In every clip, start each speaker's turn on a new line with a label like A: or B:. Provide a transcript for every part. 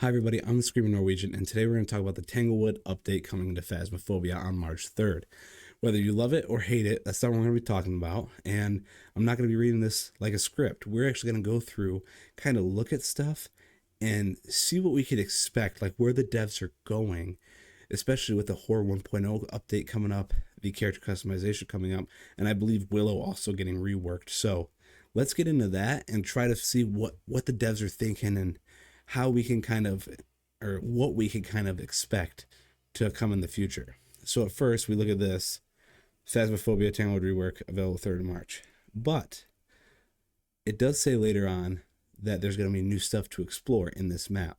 A: Hi everybody, I'm the Screaming Norwegian, and today we're going to talk about the Tanglewood update coming to Phasmophobia on March 3rd. Whether you love it or hate it, that's not what we're going to be talking about, and I'm not going to be reading this like a script. We're actually going to go through, kind of look at stuff, and see what we could expect, like where the devs are going, especially with the Horror 1.0 update coming up, the character customization coming up, and I believe Willow also getting reworked. So let's get into that and try to see what the devs are thinking and how we can kind of, or what we can kind of expect to come in the future. So at first, we look at this Phasmophobia Tanglewood Rework available 3rd of March. But it does say later on that there's going to be new stuff to explore in this map.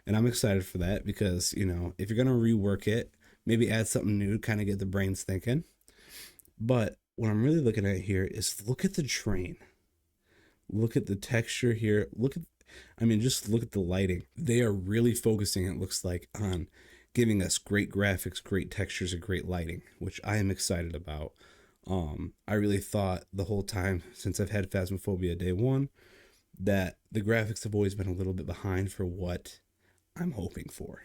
A: And I'm excited for that because, if you're going to rework it, maybe add something new, kind of get the brains thinking. But what I'm really looking at here is look at the train. Look at the texture here. Just look at the lighting. They are really focusing, it looks like, on giving us great graphics, great textures, and great lighting, which I am excited about. I really thought the whole time since I've had Phasmophobia Day 1 that the graphics have always been a little bit behind for what I'm hoping for.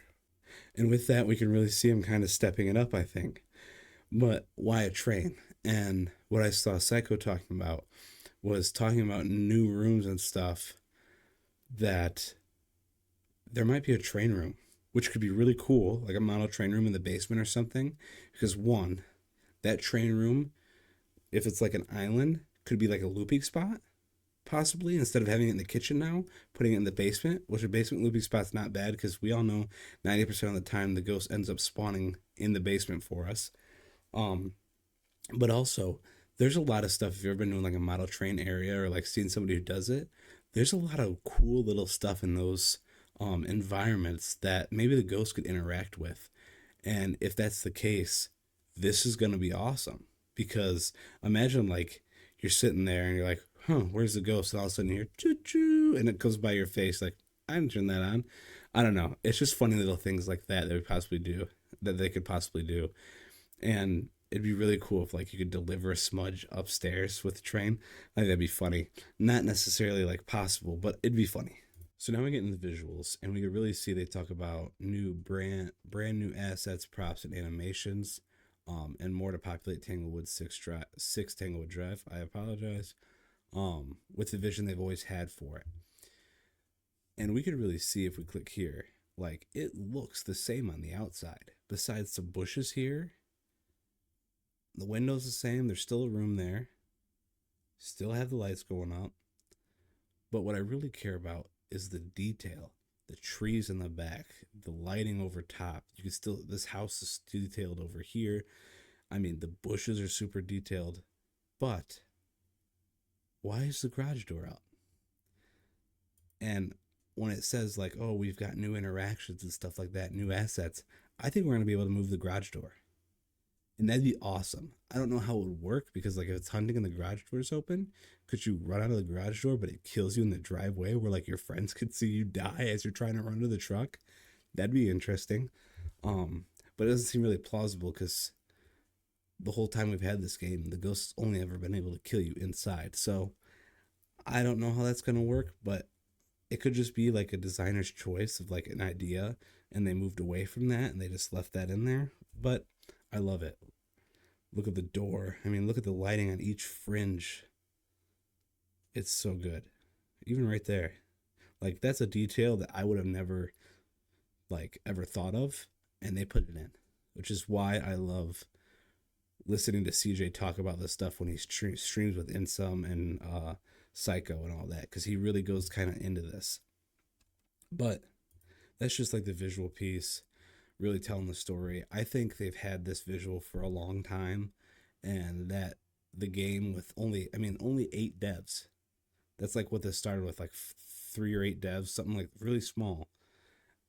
A: And with that, we can really see them kind of stepping it up, I think. But why a train? And what I saw Psycho talking about was talking about new rooms and stuff, that there might be a train room, which could be really cool, like a model train room in the basement or something. Because one, that train room, if it's like an island, could be like a looping spot, possibly, instead of having it in the kitchen now, putting it in the basement, which a basement looping spot's not bad because we all know 90% of the time the ghost ends up spawning in the basement for us. Um, but also, there's a lot of stuff. If you've ever been doing like a model train area or like seen somebody who does it, there's a lot of cool little stuff in those environments that maybe the ghost could interact with. And if that's the case, this is going to be awesome because imagine like you're sitting there and you're like, huh, where's the ghost? And all of a sudden you hear choo choo and it goes by your face. Like, I didn't turn that on. I don't know. It's just funny little things like that we possibly do, that they could possibly do. And it'd be really cool if like you could deliver a smudge upstairs with the train. I think that'd be funny. Not necessarily like possible, but it'd be funny. So now we get into the visuals, and we can really see they talk about new brand new assets, props, and animations, and more to populate Tanglewood six Tanglewood Drive. I apologize. With the vision they've always had for it, and we could really see if we click here, like it looks the same on the outside. Besides some bushes here, the window's the same. There's still a room there. Still have the lights going up. But what I really care about is the detail. The trees in the back, the lighting over top. You can still, this house is detailed over here. The bushes are super detailed. But why is the garage door up? And when it says like, oh, we've got new interactions and stuff like that, new assets, I think we're going to be able to move the garage door. And that'd be awesome. I don't know how it would work because like if it's hunting and the garage door is open, could you run out of the garage door but it kills you in the driveway where like your friends could see you die as you're trying to run to the truck? That'd be interesting. But it doesn't seem really plausible because the whole time we've had this game, the ghost's only ever been able to kill you inside. So I don't know how that's gonna work, but it could just be like a designer's choice of like an idea and they moved away from that and they just left that in there. But I love it. Look at the door. Look at the lighting on each fringe. It's so good. Even right there. Like that's a detail that I would have never like ever thought of, and they put it in, which is why I love listening to CJ talk about this stuff when he streams with Insum and Psycho and all that, because he really goes kind of into this. But that's just like the visual piece, really telling the story. I think they've had this visual for a long time, and that the game with only 8 devs. That's like what this started with, like 3 or 8 devs, something like really small.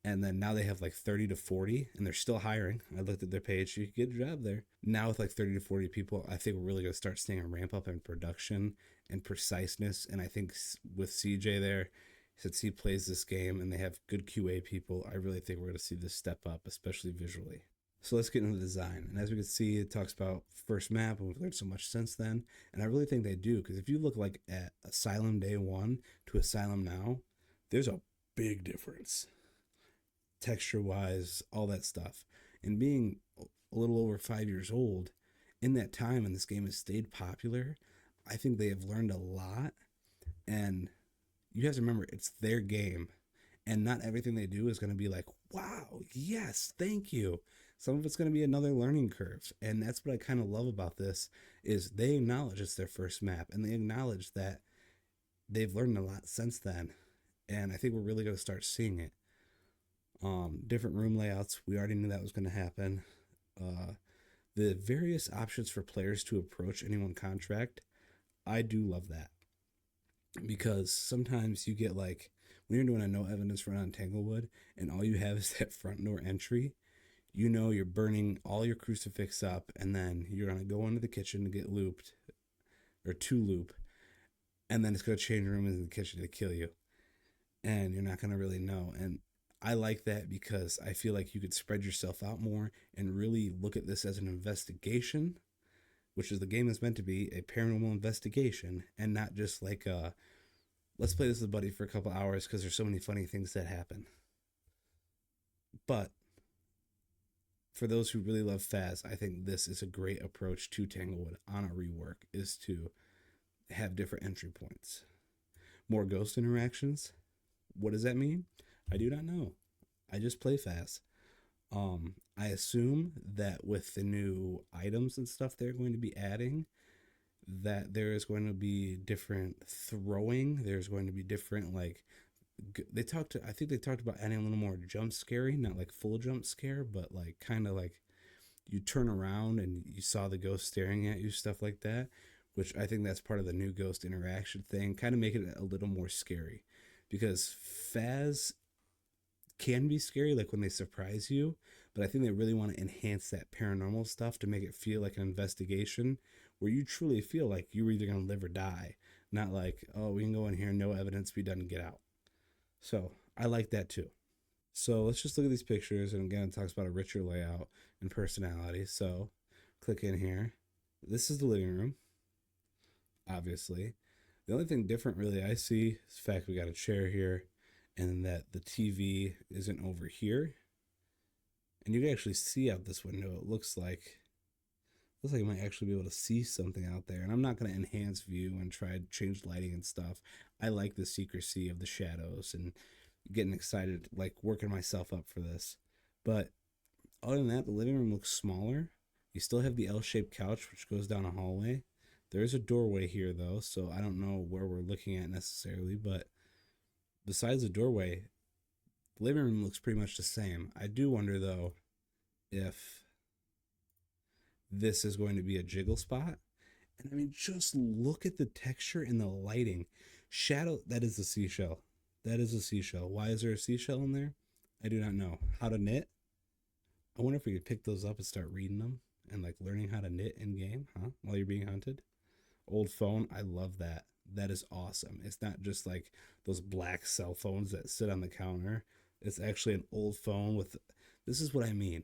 A: And then now they have like 30 to 40, and they're still hiring. I looked at their page; you could get a job there. Now with like 30 to 40 people, I think we're really gonna start seeing a ramp up in production and preciseness. And I think with CJ there, since he plays this game and they have good QA people, I really think we're gonna see this step up, especially visually. So let's get into the design. And as we can see, it talks about first map, and we've learned so much since then. And I really think they do, because if you look like at Asylum Day 1 to Asylum now, there's a big difference. texture wise, all that stuff. And being a little over 5 years old, in that time, and this game has stayed popular, I think they have learned a lot. And you have to remember, it's their game, and not everything they do is going to be like, wow, yes, thank you. Some of it's going to be another learning curve, and that's what I kind of love about this is they acknowledge it's their first map, and they acknowledge that they've learned a lot since then, and I think we're really going to start seeing it. Different room layouts, we already knew that was going to happen. uh, the various options for players to approach any one contract, I do love that, because sometimes you get like when you're doing a no evidence run on Tanglewood and all you have is that front door entry, you know you're burning all your crucifix up, and then you're going to go into the kitchen to get looped or to loop, and then it's going to change rooms in the kitchen to kill you, and you're not going to really know. And I like that because I feel like you could spread yourself out more and really look at this as an investigation, which is the game is meant to be a paranormal investigation, and not just like a let's play this with a buddy for a couple hours because there's so many funny things that happen. But for those who really love Phas, I think this is a great approach to Tanglewood on a rework, is to have different entry points. More ghost interactions. What does that mean? I do not know. I just play Phas. I assume that with the new items and stuff they're going to be adding, that there is going to be different throwing. There's going to be different like I think they talked about adding a little more jump scary, not like full jump scare, but like kind of like you turn around and you saw the ghost staring at you, stuff like that, which I think that's part of the new ghost interaction thing, kind of make it a little more scary, because Phas can be scary like when they surprise you, but I think they really want to enhance that paranormal stuff to make it feel like an investigation where you truly feel like you're either going to live or die, not like, oh, we can go in here, no evidence, be done, and get out. So I like that too. So let's just look at these pictures, and again, it talks about a richer layout and personality. So click in here. This is the living room, obviously. The only thing different really I see is the fact we got a chair here, and that the TV isn't over here. And you can actually see out this window. It looks like you might actually be able to see something out there. And I'm not going to enhance view and try to change lighting and stuff. I like the secrecy of the shadows and getting excited, like working myself up for this. But other than that, the living room looks smaller. You still have the L-shaped couch, which goes down a hallway. There is a doorway here, though, so I don't know where we're looking at necessarily. But besides the doorway, the living room looks pretty much the same. I do wonder, though, if this is going to be a jiggle spot. And I mean, just look at the texture and the lighting. Shadow, that is a seashell. That is a seashell. Why is there a seashell in there? I do not know. How to knit? I wonder if we could pick those up and start reading them and like learning how to knit in game, huh? While you're being hunted. Old phone, I love that. That is awesome. It's not just like those black cell phones that sit on the counter. It's actually an old phone with. This is what I mean.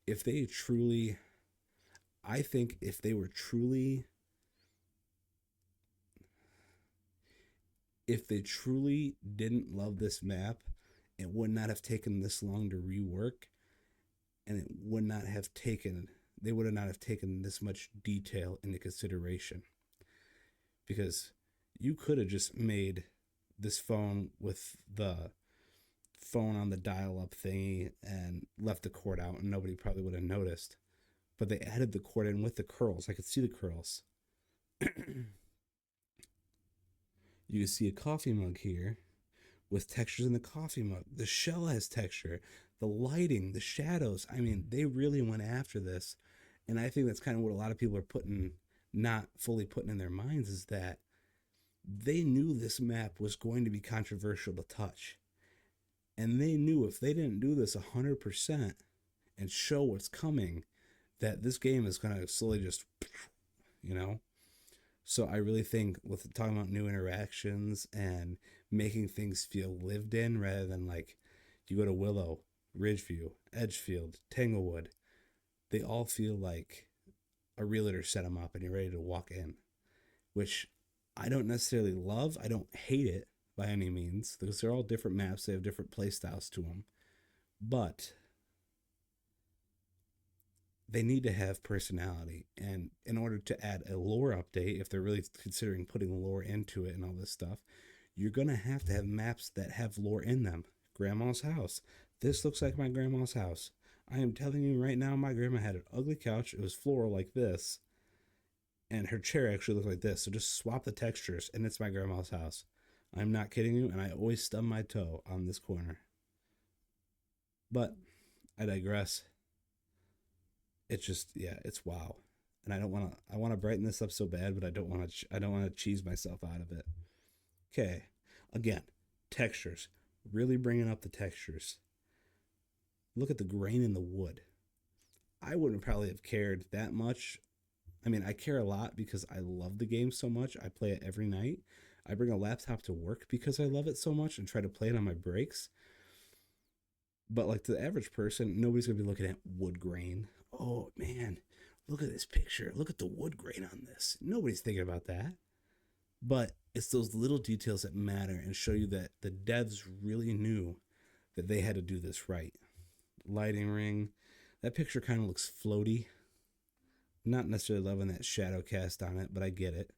A: If they truly, I think if they were truly, if they truly didn't love this map, it would not have taken this long to rework, and it would not have taken, they would not have taken this much detail into consideration, because you could have just made this phone with the phone on the dial up thingy and left the cord out and nobody probably would have noticed. But they added the cord in with the curls. I could see the curls. You can see a coffee mug here with textures in the coffee mug. The shell has texture, the lighting, the shadows. I mean, they really went after this. And I think that's kind of what a lot of people are putting, not fully putting in their minds, is that they knew this map was going to be controversial to touch. And they knew if they didn't do this 100% and show what's coming, that this game is going to slowly just, you know? So I really think with talking about new interactions and making things feel lived in rather than like you go to Willow, Ridgeview, Edgefield, Tanglewood, they all feel like a realtor set them up and you're ready to walk in, which I don't necessarily love. I don't hate it by any means because they're all different maps. They have different play styles to them. But they need to have personality. And in order to add a lore update, if they're really considering putting lore into it and all this stuff, you're going to have maps that have lore in them. Grandma's house. This looks like my grandma's house. I am telling you right now, my grandma had an ugly couch. It was floral like this, and her chair actually looked like this. So just swap the textures, and it's my grandma's house. I'm not kidding you, and I always stub my toe on this corner. But I digress. It's just, yeah, it's wow. And I don't want to. I want to brighten this up so bad, but I don't want to. I don't want to cheese myself out of it. Okay, again, textures. Really bringing up the textures. Look at the grain in the wood. I wouldn't probably have cared that much. I mean, I care a lot because I love the game so much. I play it every night. I bring a laptop to work because I love it so much and try to play it on my breaks. But like to the average person, nobody's gonna be looking at wood grain. Oh man, look at this picture. Look at the wood grain on this. Nobody's thinking about that. But it's those little details that matter and show you that the devs really knew that they had to do this right. Lighting ring. That picture kind of looks floaty. Not necessarily loving that shadow cast on it, but I get it.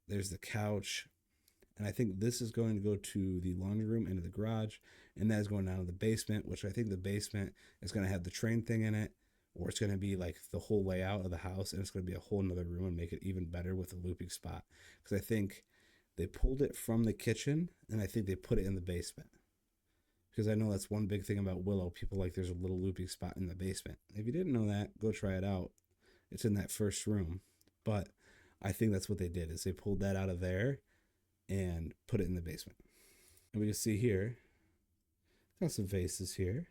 A: There's the couch. And I think this is going to go to the laundry room into the garage, and that is going down to the basement, which I think the basement is going to have the train thing in it, or it's going to be like the whole layout of the house, and it's going to be a whole nother room and make it even better with a looping spot. Because I think they pulled it from the kitchen, and I think they put it in the basement. Because I know that's one big thing about Willow. People like there's a little looping spot in the basement. If you didn't know that, go try it out. It's in that first room. But I think that's what they did is they pulled that out of there and put it in the basement. And we can see here, got some vases here.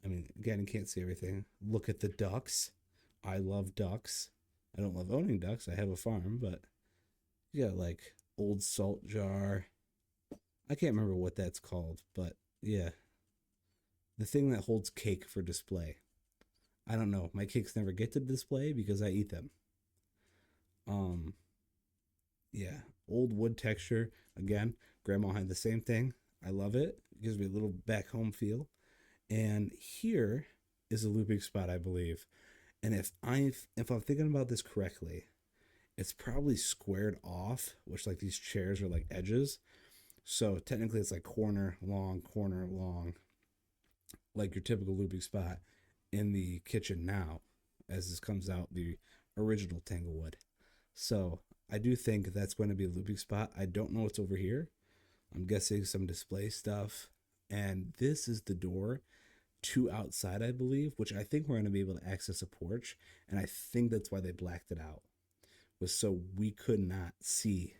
A: I mean, again, you can't see everything. Look at the ducks. I love ducks. I don't love owning ducks. I have a farm, but you got like old salt jar. I can't remember what that's called, but yeah, the thing that holds cake for display. I don't know. My cakes never get to display because I eat them. Um, yeah, old wood texture. Again, grandma had the same thing. I love it. It gives me a little back home feel. And here is a looping spot, I believe. And if I'm thinking about this correctly, it's probably squared off, which like these chairs are like edges. So technically it's like corner long, like your typical looping spot in the kitchen now, as this comes out the original Tanglewood. So I do think that's going to be a looping spot. I don't know what's over here. I'm guessing some display stuff. And this is the door to outside, I believe, which I think we're going to be able to access a porch. And I think that's why they blacked it out, was so we could not see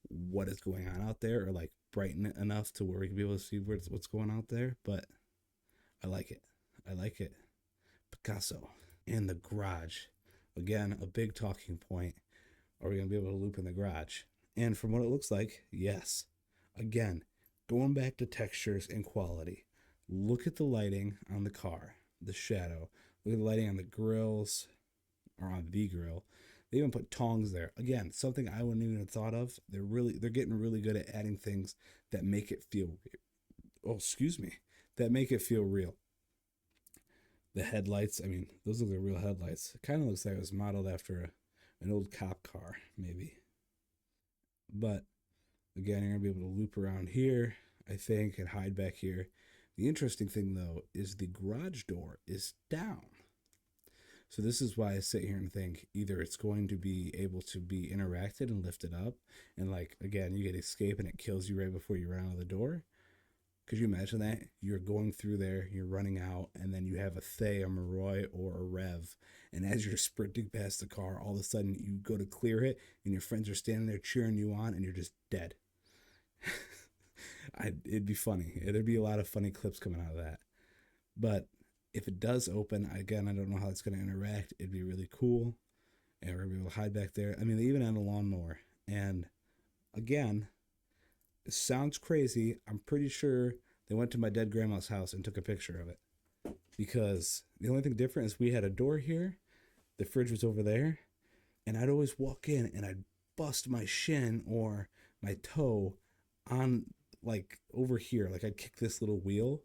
A: what is going on out there or like brighten it enough to where we can be able to see what's going on out there. But I like it. I like it. Picasso. And the garage. Again, a big talking point. Are we going to be able to loop in the garage? And from what it looks like, yes. Again, going back to textures and quality. Look at the lighting on the car, the shadow. Look at the lighting on the grills, or on the grill. They even put tongs there. Again, something I wouldn't even have thought of. They're getting really good at adding things that make it feel, that make it feel real. The headlights, I mean, those look like real headlights. It kind of looks like it was modeled after an old cop car, maybe. But again, you're gonna be able to loop around here, I think, and hide back here. The interesting thing though is the garage door is down. So this is why I sit here and think either it's going to be able to be interacted and lifted up, and like again, you get escape and it kills you right before you run out of the door. Could you imagine that? You're going through there, you're running out, and then you have a Thay, a Maroi, or a Rev. And as you're sprinting past the car, all of a sudden you go to clear it, and your friends are standing there cheering you on, and you're just dead. It'd be funny. There'd be a lot of funny clips coming out of that. But if it does open, again, I don't know how it's going to interact. It'd be really cool. And we're going to be able to hide back there. I mean, they even had a lawnmower. And again, it sounds crazy. I'm pretty sure they went to my dead grandma's house and took a picture of it. Because the only thing different is we had a door here, the fridge was over there, and I'd always walk in and I'd bust my shin or my toe on like over here. Like I'd kick this little wheel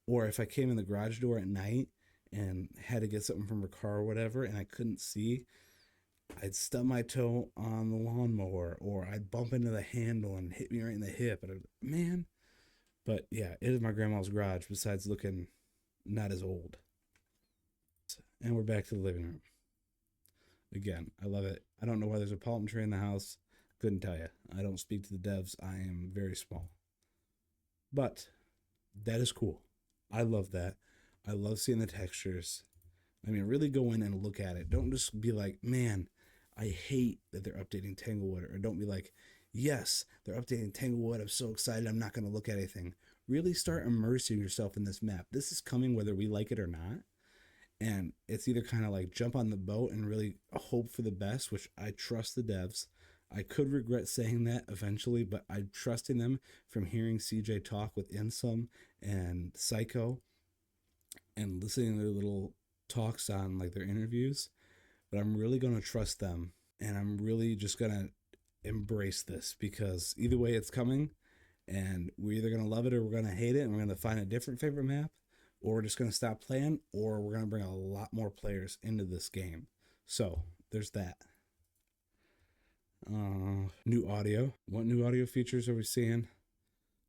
A: Or if I came in the garage door at night and had to get something from a car or whatever and I couldn't see, I'd stub my toe on the lawnmower or I'd bump into the handle and hit me right in the hip. And man, but yeah, it is my grandma's garage, besides looking not as old. And we're back to the living room. Again, I love it. I don't know why there's a polyp tree in the house. Couldn't tell you. I don't speak to the devs. I am very small. But that is cool. I love that. I love seeing the textures. I mean, really go in and look at it. Don't just be like, man, I hate that they're updating Tanglewood. Or don't be like, yes, they're updating Tanglewood. I'm so excited. I'm not going to look at anything. Really start immersing yourself in this map. This is coming whether we like it or not. And it's either kind of like jump on the boat and really hope for the best, which I trust the devs. I could regret saying that eventually, but I'm trusting them from hearing CJ talk with Insum and Psycho and listening to their little talks on like their interviews. But I'm really going to trust them, and I'm really just going to embrace this, because either way it's coming, and we're either going to love it or we're going to hate it, and we're going to find a different favorite map, or we're just going to stop playing, or we're going to bring a lot more players into this game. So there's that. New audio. What new audio features are we seeing?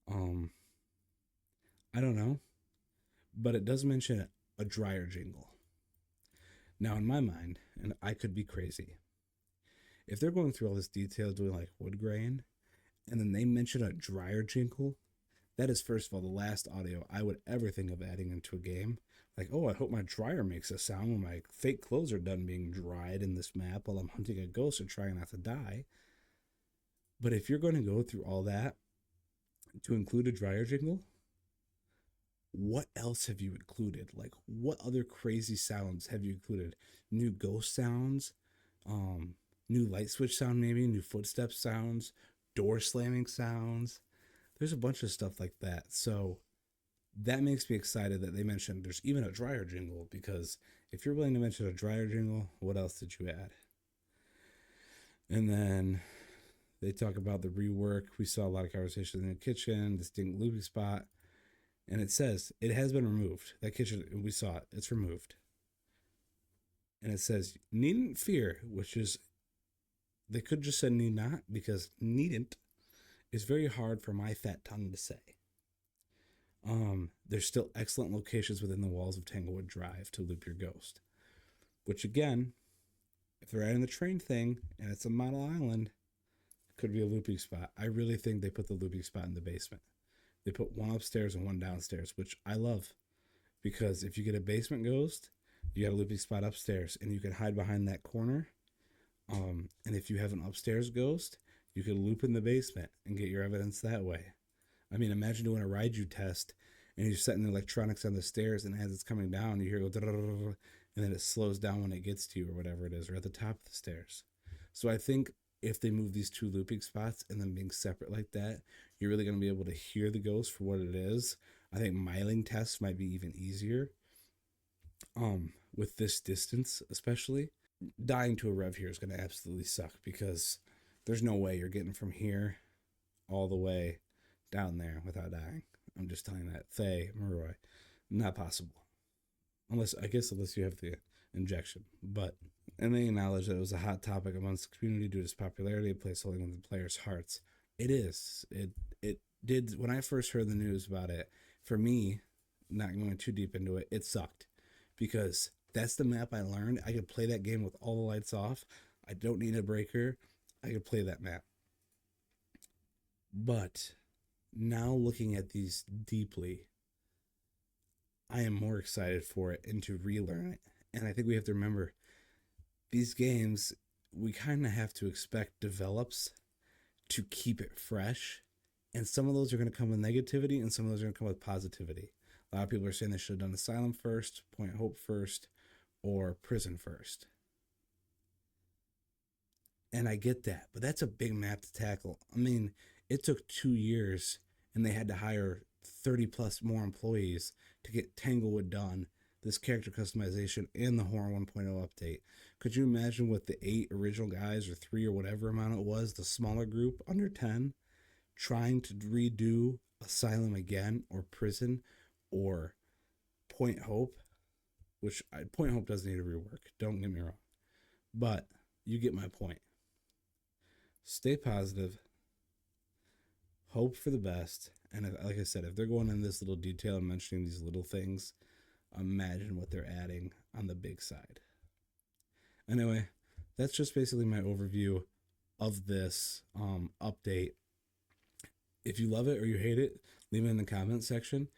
A: I don't know, but it does mention a dryer jingle. Now, in my mind, and I could be crazy, if they're going through all this detail doing like wood grain, and then they mention a dryer jingle, that is, first of all, the last audio I would ever think of adding into a game. Like, oh, I hope my dryer makes a sound when my fake clothes are done being dried in this map while I'm hunting a ghost or trying not to die. But if you're going to go through all that to include a dryer jingle, what else have you included? Like, what other crazy sounds have you included? New ghost sounds, new light switch sound, maybe new footstep sounds, door slamming sounds. There's a bunch of stuff like that. So that makes me excited that they mentioned there's even a dryer jingle, because if you're willing to mention a dryer jingle, what else did you add? And then they talk about the rework. We saw a lot of conversations in the kitchen, distinct looping spot. And it says it has been removed. That kitchen, we saw it. It's removed. And it says needn't fear, which is, they could just say need not, because needn't is very hard for my fat tongue to say. There's still excellent locations within the walls of Tanglewood Drive to loop your ghost. Which again, if they're adding the train thing and it's a model island, it could be a looping spot. I really think they put the looping spot in the basement. They put one upstairs and one downstairs, which I love, because if you get a basement ghost, you got a looping spot upstairs, and you can hide behind that corner. And if you have an upstairs ghost, you can loop in the basement and get your evidence that way. I mean, imagine doing a Raiju test, and you're setting the electronics on the stairs, and as it's coming down, you hear it go, and then it slows down when it gets to you, or whatever it is, or at the top of the stairs. So I think if they move these two looping spots and them being separate like that, you're really going to be able to hear the ghost for what it is. I think miling tests might be even easier. With this distance, especially, dying to a rev here is going to absolutely suck, because there's no way you're getting from here all the way down there without dying. I'm just telling you that. Faye, Maroi, not possible. Unless you have the injection. But, and they acknowledge that it was a hot topic amongst the community due to its popularity, a place holding with the players' hearts. It is. It did, when I first heard the news about it, for me, not going too deep into it, it sucked. Because that's the map I learned. I could play that game with all the lights off. I don't need a breaker. I could play that map. But now looking at these deeply, I am more excited for it and to relearn it. And I think we have to remember, these games, we kind of have to expect develops to keep it fresh. And some of those are going to come with negativity, and some of those are going to come with positivity. A lot of people are saying they should have done Asylum first, Point Hope first, or Prison first. And I get that, but that's a big map to tackle. I mean, it took 2 years, and they had to hire 30 plus more employees to get Tanglewood done, this character customization, and the Horror 1.0 update. Could you imagine what the 8 original guys, or 3 or whatever amount it was, the smaller group, under 10, trying to redo Asylum again, or Prison, or Point Hope, Point Hope does need a rework. Don't get me wrong, but you get my point. Stay positive, hope for the best, and like I said, if they're going in this little detail and mentioning these little things, imagine what they're adding on the big side. Anyway, that's just basically my overview of this update. If you love it or you hate it, leave it in the comment section.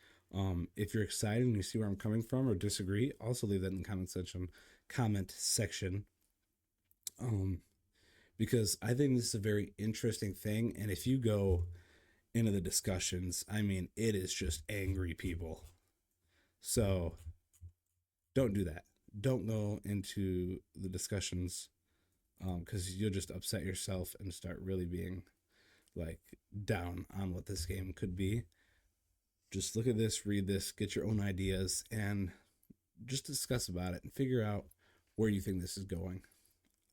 A: If you're excited and you see where I'm coming from or disagree, also leave that in the comment section. Because I think this is a very interesting thing. And if you go into the discussions, I mean, it is just angry people. So don't do that. Don't go into the discussions because you'll just upset yourself and start really being like down on what this game could be. Just look at this, read this, get your own ideas, and just discuss about it and figure out where you think this is going.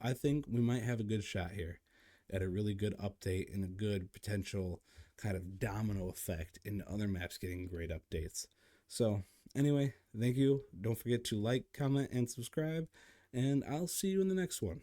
A: I think we might have a good shot here at a really good update and a good potential kind of domino effect into other maps getting great updates. So anyway, thank you. Don't forget to like, comment, and subscribe, and I'll see you in the next one.